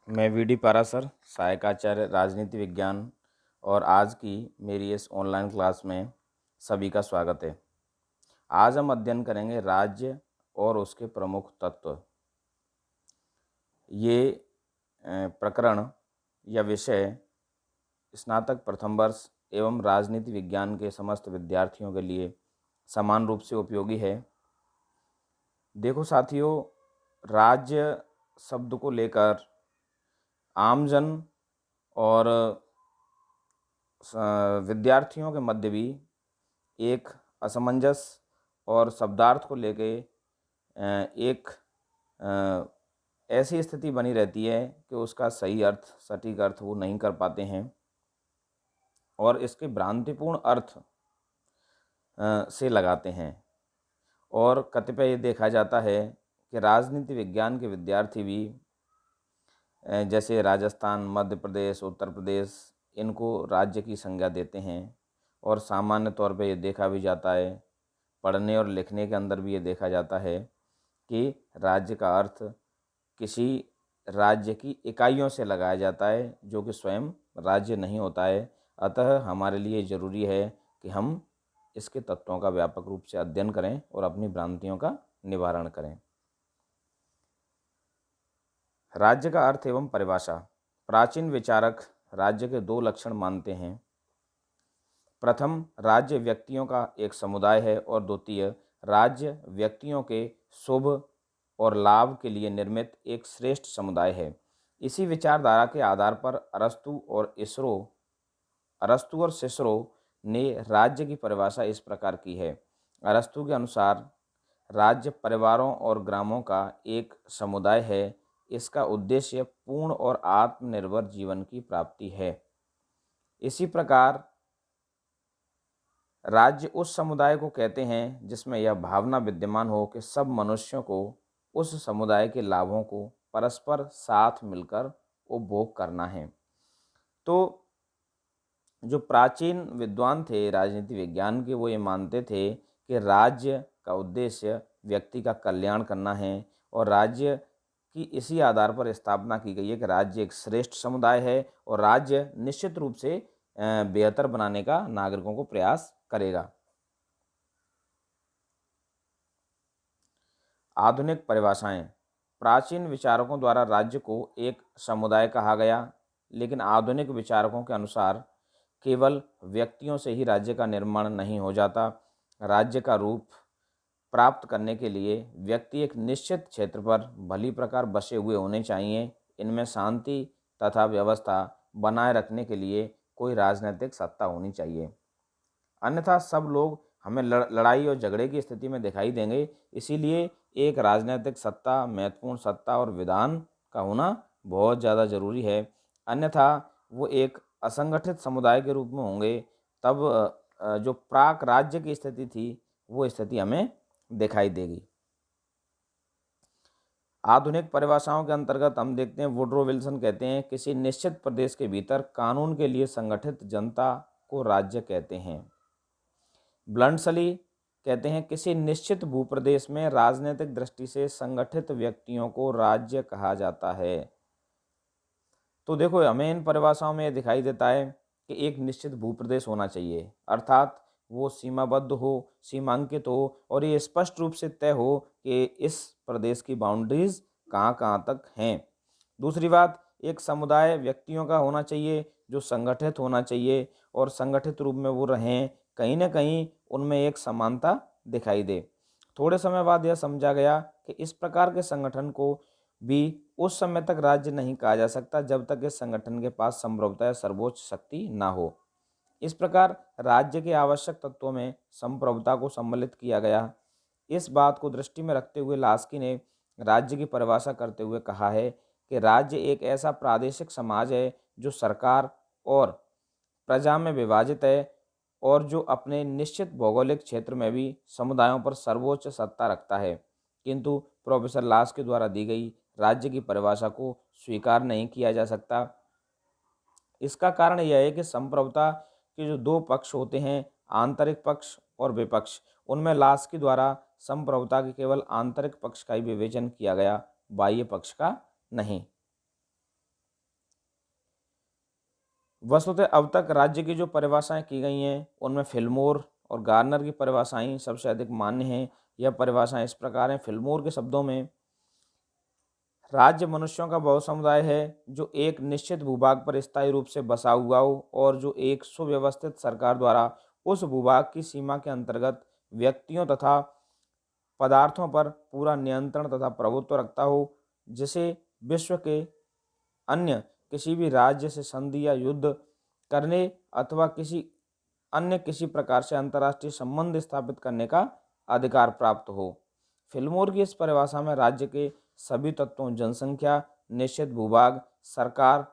मैं वीडी पारासर, सहायकाचार्य राजनीति विज्ञान, और आज की मेरी इस ऑनलाइन क्लास में सभी का स्वागत है। आज हम अध्ययन करेंगे राज्य और उसके प्रमुख तत्व। ये प्रकरण या विषय स्नातक प्रथम वर्ष एवं राजनीति विज्ञान के समस्त विद्यार्थियों के लिए समान रूप से उपयोगी है। देखो साथियों, राज्य शब्द को लेकर आमजन और विद्यार्थियों के मध्य भी एक असमंजस और शब्दार्थ को लेके एक ऐसी स्थिति बनी रहती है कि उसका सही अर्थ, सटीक अर्थ वो नहीं कर पाते हैं और इसके भ्रांतिपूर्ण अर्थ से लगाते हैं। और कतिपय ये देखा जाता है कि राजनीति विज्ञान के विद्यार्थी भी जैसे राजस्थान, मध्य प्रदेश, उत्तर प्रदेश, इनको राज्य की संज्ञा देते हैं। और सामान्य तौर पे ये देखा भी जाता है, पढ़ने और लिखने के अंदर भी ये देखा जाता है कि राज्य का अर्थ किसी राज्य की इकाइयों से लगाया जाता है जो कि स्वयं राज्य नहीं होता है। अतः हमारे लिए ज़रूरी है कि हम इसके तत्वों का व्यापक रूप से अध्ययन करें और अपनी भ्रांतियों का निवारण करें। राज्य का अर्थ एवं परिभाषा। प्राचीन विचारक राज्य के दो लक्षण मानते हैं। प्रथम, राज्य व्यक्तियों का एक समुदाय है और द्वितीय, राज्य व्यक्तियों के शुभ और लाभ के लिए निर्मित एक श्रेष्ठ समुदाय है। इसी विचारधारा के आधार पर अरस्तु और सिसरो ने राज्य की परिभाषा इस प्रकार की है। अरस्तु के अनुसार राज्य परिवारों और ग्रामों का एक समुदाय है। इसका उद्देश्य पूर्ण और आत्मनिर्भर जीवन की प्राप्ति है। इसी प्रकार राज्य उस समुदाय को कहते हैं जिसमें यह भावना विद्यमान हो कि सब मनुष्यों को उस समुदाय के लाभों को परस्पर साथ मिलकर उपभोग करना है। तो जो प्राचीन विद्वान थे राजनीति विज्ञान के, वो ये मानते थे कि राज्य का उद्देश्य व्यक्ति का कल्याण करना है और राज्य की इसी आधार पर स्थापना की गई है कि राज्य एक श्रेष्ठ समुदाय है और राज्य निश्चित रूप से बेहतर बनाने का नागरिकों को प्रयास करेगा। आधुनिक परिभाषाएं। प्राचीन विचारकों द्वारा राज्य को एक समुदाय कहा गया, लेकिन आधुनिक विचारकों के अनुसार केवल व्यक्तियों से ही राज्य का निर्माण नहीं हो जाता। राज्य का रूप प्राप्त करने के लिए व्यक्ति एक निश्चित क्षेत्र पर भली प्रकार बसे हुए होने चाहिए। इनमें शांति तथा व्यवस्था बनाए रखने के लिए कोई राजनीतिक सत्ता होनी चाहिए, अन्यथा सब लोग हमें लड़ाई और झगड़े की स्थिति में दिखाई देंगे। इसीलिए एक राजनीतिक सत्ता, महत्वपूर्ण सत्ता और विधान का होना बहुत ज़्यादा ज़रूरी है। अन्यथा वो एक असंगठित समुदाय के रूप में होंगे। तब जो प्राक राज्य की स्थिति थी वो स्थिति हमें दिखाई देगी। आधुनिक परिभाषाओं के अंतर्गत हम देखते हैं, वुड्रो विल्सन कहते हैं किसी निश्चित प्रदेश के भीतर कानून के लिए संगठित जनता को राज्य कहते हैं। ब्लंटसली कहते हैं किसी निश्चित भूप्रदेश में राजनीतिक दृष्टि से संगठित व्यक्तियों को राज्य कहा जाता है। तो देखो, हमें इन परिभाषाओं में दिखाई देता है कि एक निश्चित भूप्रदेश होना चाहिए, अर्थात वो सीमाबद्ध हो, सीमांकित हो और ये स्पष्ट रूप से तय हो कि इस प्रदेश की बाउंड्रीज कहाँ कहाँ तक हैं। दूसरी बात, एक समुदाय व्यक्तियों का होना चाहिए जो संगठित होना चाहिए और संगठित रूप में वो रहें, कहीं ना कहीं उनमें एक समानता दिखाई दे। थोड़े समय बाद यह समझा गया कि इस प्रकार के संगठन को भी उस समय तक राज्य नहीं कहा जा सकता जब तक इस संगठन के पास संप्रभुता या सर्वोच्च शक्ति ना हो। इस प्रकार राज्य के आवश्यक तत्वों में संप्रभुता को सम्मिलित किया गया। इस बात को दृष्टि में रखते हुए लास्की ने राज्य की परिभाषा करते हुए कहा है कि राज्य एक ऐसा प्रादेशिक समाज है जो सरकार और प्रजा में विभाजित है और जो अपने निश्चित भौगोलिक क्षेत्र में भी समुदायों पर सर्वोच्च सत्ता रखता है। किंतु प्रोफेसर लास्की द्वारा दी गई राज्य की परिभाषा को स्वीकार नहीं किया जा सकता। इसका कारण यह है कि संप्रभुता के जो दो पक्ष होते हैं, आंतरिक पक्ष और विपक्ष, उनमें लास्की द्वारा संप्रभुता के केवल आंतरिक पक्ष का ही विवेचन किया गया, बाह्य पक्ष का नहीं। वस्तुतः अब तक राज्य की जो परिभाषाएं की गई हैं उनमें फिल्मोर और गार्नर की परिभाषाएं सबसे अधिक मान्य हैं। यह परिभाषाएं इस प्रकार हैं। फिल्मोर के शब्दों में राज्य मनुष्यों का वह समुदाय है जो एक निश्चित भूभाग पर स्थायी रूप से बसा हुआ हो और जो एक सुव्यवस्थित सरकार द्वारा उस भूभाग की सीमा के अंतर्गत व्यक्तियों तथा पदार्थों पर पूरा नियंत्रण तथा प्रभुत्व रखता हो, जिसे विश्व के अन्य किसी भी राज्य से संधि या युद्ध करने अथवा किसी प्रकार से अंतर्राष्ट्रीय संबंध स्थापित करने का अधिकार प्राप्त हो। फिल्मोर की इस परिभाषा में राज्य के सभी तत्वों जनसंख्या, निश्चित भूभाग, सरकार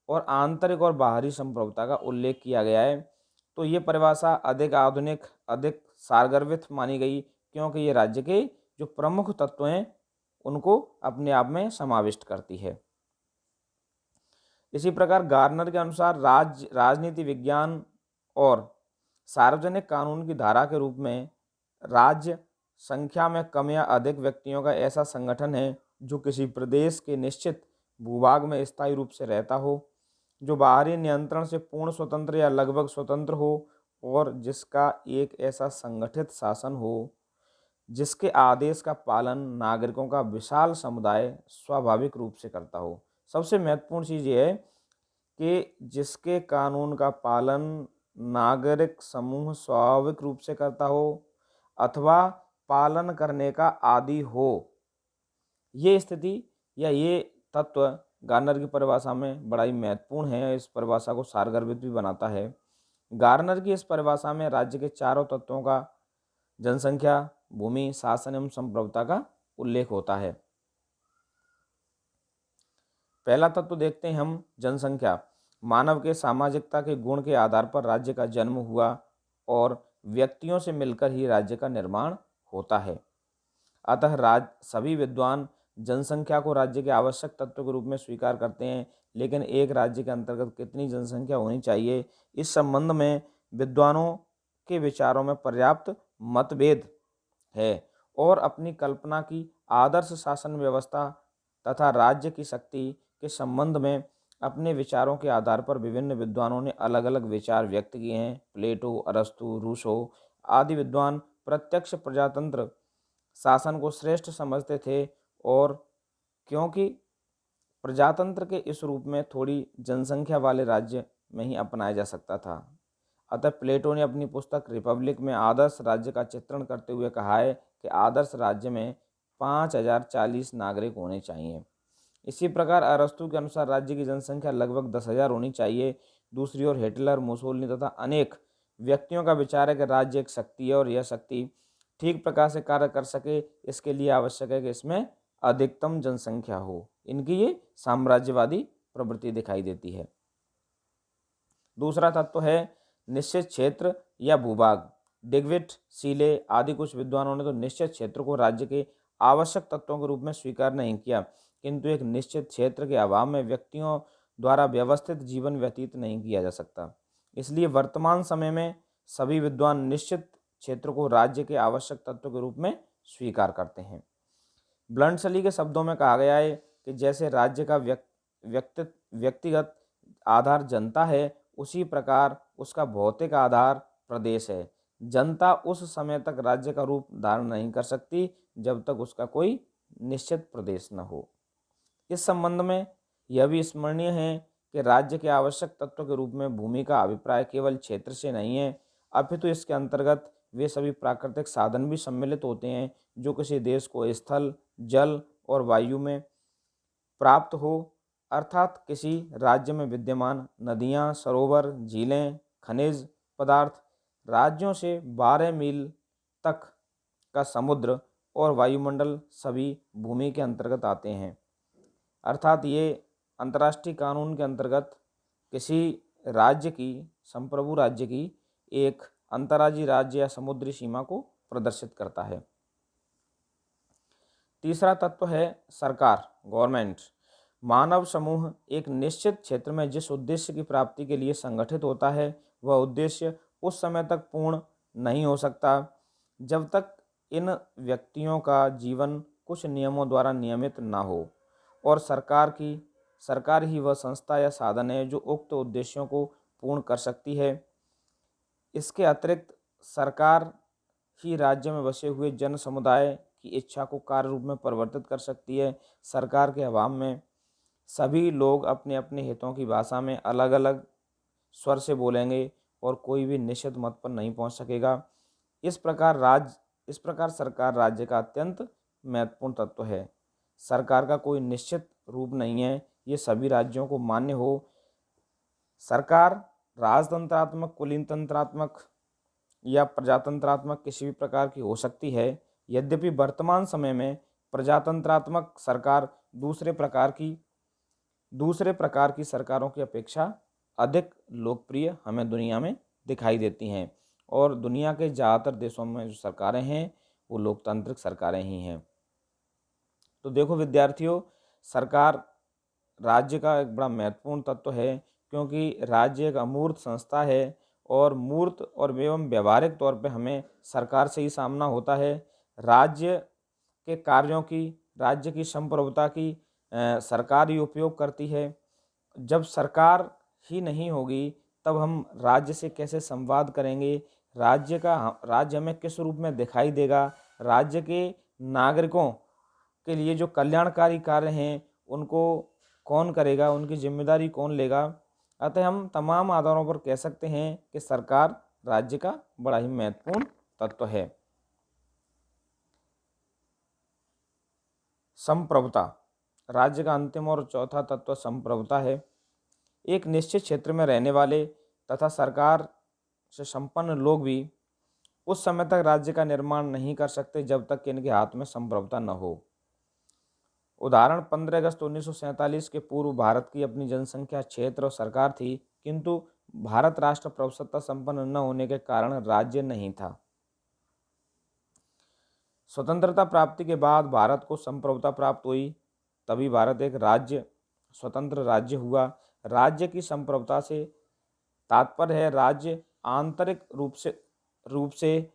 और आंतरिक और बाहरी संप्रभुता का उल्लेख किया गया है। तो ये परिभाषा अधिक आधुनिक, अधिक सारगर्भित मानी गई, क्योंकि ये राज्य के जो प्रमुख तत्व हैं उनको अपने आप में समाविष्ट करती है। इसी प्रकार गार्नर के अनुसार राजनीति विज्ञान और सार्वजनिक कानून की धारा के रूप में राज्य संख्या में कम या अधिक व्यक्तियों का ऐसा संगठन है जो किसी प्रदेश के निश्चित भूभाग में स्थायी रूप से रहता हो, जो बाहरी नियंत्रण से पूर्ण स्वतंत्र या लगभग स्वतंत्र हो और जिसका एक ऐसा संगठित शासन हो जिसके आदेश का पालन नागरिकों का विशाल समुदाय स्वाभाविक रूप से करता हो। सबसे महत्वपूर्ण चीज़ ये है कि जिसके कानून का पालन नागरिक समूह स्वाभाविक रूप से करता हो अथवा पालन करने का आदी हो। ये स्थिति या ये तत्व गार्नर की परिभाषा में बड़ा ही महत्वपूर्ण है। इस परिभाषा को सारगर्भित भी बनाता है। गार्नर की इस परिभाषा में राज्य के चारों तत्वों का जनसंख्या, भूमि, शासन एवं संप्रभुता का उल्लेख होता है। पहला तत्व देखते हैं हम, जनसंख्या। मानव के सामाजिकता के गुण के आधार पर राज्य का जन्म हुआ और व्यक्तियों से मिलकर ही राज्य का निर्माण होता है। अतः सभी विद्वान जनसंख्या को राज्य के आवश्यक तत्व के रूप में स्वीकार करते हैं, लेकिन एक राज्य के अंतर्गत कितनी जनसंख्या होनी चाहिए, इस संबंध में विद्वानों के विचारों में पर्याप्त मतभेद है और अपनी कल्पना की आदर्श शासन व्यवस्था तथा राज्य की शक्ति के संबंध में अपने विचारों के आधार पर विभिन्न विद्वानों ने अलग अलग विचार व्यक्त किए हैं। प्लेटो, अरस्तु, रूसो आदि विद्वान प्रत्यक्ष प्रजातंत्र शासन को श्रेष्ठ समझते थे और क्योंकि प्रजातंत्र के इस रूप में थोड़ी जनसंख्या वाले राज्य में ही अपनाया जा सकता था, अतः प्लेटो ने अपनी पुस्तक रिपब्लिक में आदर्श राज्य का चित्रण करते हुए कहा है कि आदर्श राज्य में 5040 नागरिक होने चाहिए। इसी प्रकार अरस्तु के अनुसार राज्य की जनसंख्या लगभग 10,000 होनी चाहिए। दूसरी ओर हिटलर, मुसोलिनी तथा अनेक व्यक्तियों का विचार है कि राज्य एक शक्ति है और यह शक्ति ठीक प्रकार से कार्य कर सके इसके लिए आवश्यक है कि इसमें अधिकतम जनसंख्या हो। इनकी ये साम्राज्यवादी प्रवृत्ति दिखाई देती है। दूसरा तत्व है निश्चित क्षेत्र या भूभाग। डिग्विट, सीले आदि कुछ विद्वानों ने तो निश्चित क्षेत्र को राज्य के आवश्यक तत्वों के रूप में स्वीकार नहीं किया, किंतु एक निश्चित क्षेत्र के अभाव में व्यक्तियों द्वारा व्यवस्थित जीवन व्यतीत नहीं किया जा सकता। इसलिए वर्तमान समय में सभी विद्वान निश्चित क्षेत्र को राज्य के आवश्यक तत्व के रूप में स्वीकार करते हैं। ब्लंटसली के शब्दों में कहा गया है कि जैसे राज्य का व्यक्तिगत आधार जनता है, उसी प्रकार उसका भौतिक आधार प्रदेश है। जनता उस समय तक राज्य का रूप धारण नहीं कर सकती जब तक उसका कोई निश्चित प्रदेश न हो। इस संबंध में यह भी स्मरणीय है कि राज्य के आवश्यक तत्व के रूप में भूमि का अभिप्राय केवल क्षेत्र से नहीं है, अपितु इसके अंतर्गत वे सभी प्राकृतिक साधन भी सम्मिलित होते हैं जो किसी देश को स्थल, जल और वायु में प्राप्त हो, अर्थात किसी राज्य में विद्यमान नदियाँ, सरोवर, झीलें, खनिज पदार्थ, राज्यों से 12 मील तक का समुद्र और वायुमंडल सभी भूमि के अंतर्गत आते हैं। अर्थात ये अंतर्राष्ट्रीय कानून के अंतर्गत किसी राज्य की, संप्रभु राज्य की एक अंतर्राज्यीय राज्य या समुद्री सीमा को प्रदर्शित करता है। तीसरा तत्व है सरकार, गवर्नमेंट। मानव समूह एक निश्चित क्षेत्र में जिस उद्देश्य की प्राप्ति के लिए संगठित होता है, वह उद्देश्य उस समय तक पूर्ण नहीं हो सकता जब तक इन व्यक्तियों का जीवन कुछ नियमों द्वारा नियमित न हो और सरकार की सरकार ही वह संस्था या साधन है जो उक्त उद्देश्यों को पूर्ण कर सकती है। इसके अतिरिक्त सरकार ही राज्य में बसे हुए जन समुदाय की इच्छा को कार्य रूप में परिवर्तित कर सकती है। सरकार के अभाव में सभी लोग अपने अपने हितों की भाषा में अलग अलग स्वर से बोलेंगे और कोई भी निश्चित मत पर नहीं पहुंच सकेगा। इस प्रकार सरकार राज्य का अत्यंत महत्वपूर्ण तत्व है। सरकार का कोई निश्चित रूप नहीं है, ये सभी राज्यों को मान्य हो। सरकार राजतंत्रात्मक, कुलीन तंत्रात्मक या प्रजातंत्रात्मक किसी भी प्रकार की हो सकती है। यद्यपि वर्तमान समय में प्रजातंत्रात्मक सरकार दूसरे प्रकार की सरकारों की अपेक्षा अधिक लोकप्रिय हमें दुनिया में दिखाई देती हैं, और दुनिया के ज़्यादातर देशों में जो सरकारें हैं वो लोकतांत्रिक सरकारें ही हैं। तो देखो विद्यार्थियों, सरकार राज्य का एक बड़ा महत्वपूर्ण तत्व है, क्योंकि राज्य एक अमूर्त संस्था है और मूर्त और एवं व्यवहारिक तौर पे हमें सरकार से ही सामना होता है। राज्य के कार्यों की, राज्य की संप्रभुता की सरकार ही उपयोग करती है। जब सरकार ही नहीं होगी तब हम राज्य से कैसे संवाद करेंगे, राज्य हमें किस रूप में दिखाई देगा, राज्य के नागरिकों के लिए जो कल्याणकारी कार्य हैं उनको कौन करेगा, उनकी जिम्मेदारी कौन लेगा। अतः हम तमाम आधारों पर कह सकते हैं कि सरकार राज्य का बड़ा ही महत्वपूर्ण तत्व है। संप्रभुता, राज्य का अंतिम और चौथा तत्व संप्रभुता है। एक निश्चित क्षेत्र में रहने वाले तथा सरकार से संपन्न लोग भी उस समय तक राज्य का निर्माण नहीं कर सकते जब तक कि इनके हाथ में संप्रभुता न हो। उदाहरण 15 अगस्त 1947 के पूर्व भारत की अपनी जनसंख्या, क्षेत्र और सरकार थी, किंतु भारत राष्ट्र प्रभुसत्ता संपन्न न होने के कारण राज्य नहीं था। स्वतंत्रता प्राप्ति के बाद भारत को संप्रभुता प्राप्त हुई, तभी भारत एक स्वतंत्र राज्य हुआ। राज्य की संप्रभुता से तात्पर्य है राज्य आंतरिक रूप से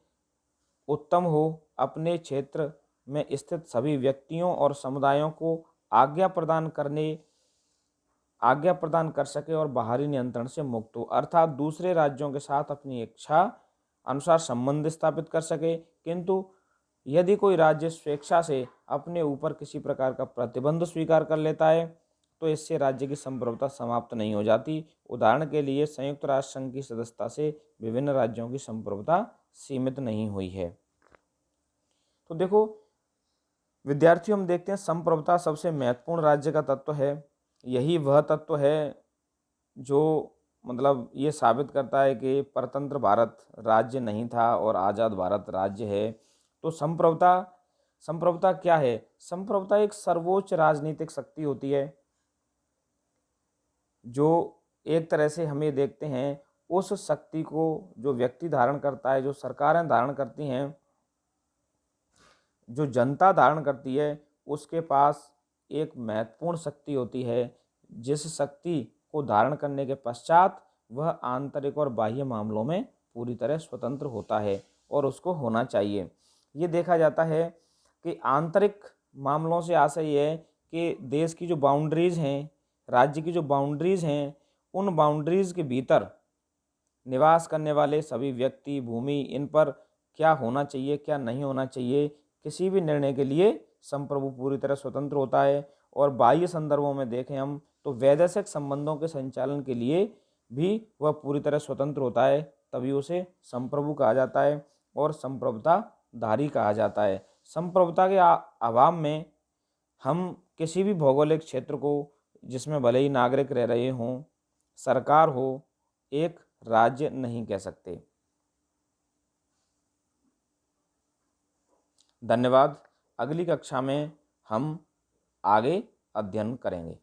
उत्तम हो, अपने क्षेत्र में स्थित सभी व्यक्तियों और समुदायों को आज्ञा प्रदान कर सके और बाहरी नियंत्रण से मुक्त हो, अर्थात दूसरे राज्यों के साथ अपनी इच्छा अनुसार संबंध स्थापित कर सके। किंतु यदि कोई राज्य स्वेच्छा से अपने ऊपर किसी प्रकार का प्रतिबंध स्वीकार कर लेता है तो इससे राज्य की संप्रभुता समाप्त नहीं हो जाती। उदाहरण के लिए संयुक्त राष्ट्र संघ की सदस्यता से विभिन्न राज्यों की संप्रभुता सीमित नहीं हुई है। तो देखो विद्यार्थियों, हम देखते हैं संप्रभुता सबसे महत्वपूर्ण राज्य का तत्व है। यही वह तत्व है जो ये साबित करता है कि परतंत्र भारत राज्य नहीं था और आज़ाद भारत राज्य है। तो संप्रभुता क्या है? संप्रभुता एक सर्वोच्च राजनीतिक शक्ति होती है जो एक तरह से हम ये देखते हैं उस शक्ति को जो व्यक्ति धारण करता है, जो सरकारें धारण करती हैं, जो जनता धारण करती है, उसके पास एक महत्वपूर्ण शक्ति होती है, जिस शक्ति को धारण करने के पश्चात वह आंतरिक और बाह्य मामलों में पूरी तरह स्वतंत्र होता है, और उसको होना चाहिए। ये देखा जाता है कि आंतरिक मामलों से आशय ये है कि देश की जो बाउंड्रीज हैं, राज्य की जो बाउंड्रीज हैं, उन बाउंड्रीज के भीतर निवास करने वाले सभी व्यक्ति, भूमि, इन पर क्या होना चाहिए, क्या नहीं होना चाहिए, किसी भी निर्णय के लिए संप्रभु पूरी तरह स्वतंत्र होता है। और बाह्य संदर्भों में देखें हम तो वैदेशिक संबंधों के संचालन के लिए भी वह पूरी तरह स्वतंत्र होता है, तभी उसे संप्रभु कहा जाता है और संप्रभुता धारी कहा जाता है। संप्रभुता के अभाव में हम किसी भी भौगोलिक क्षेत्र को, जिसमें भले ही नागरिक रह रहे हों, सरकार हो, एक राज्य नहीं कह सकते। धन्यवाद। अगली कक्षा में हम आगे अध्ययन करेंगे।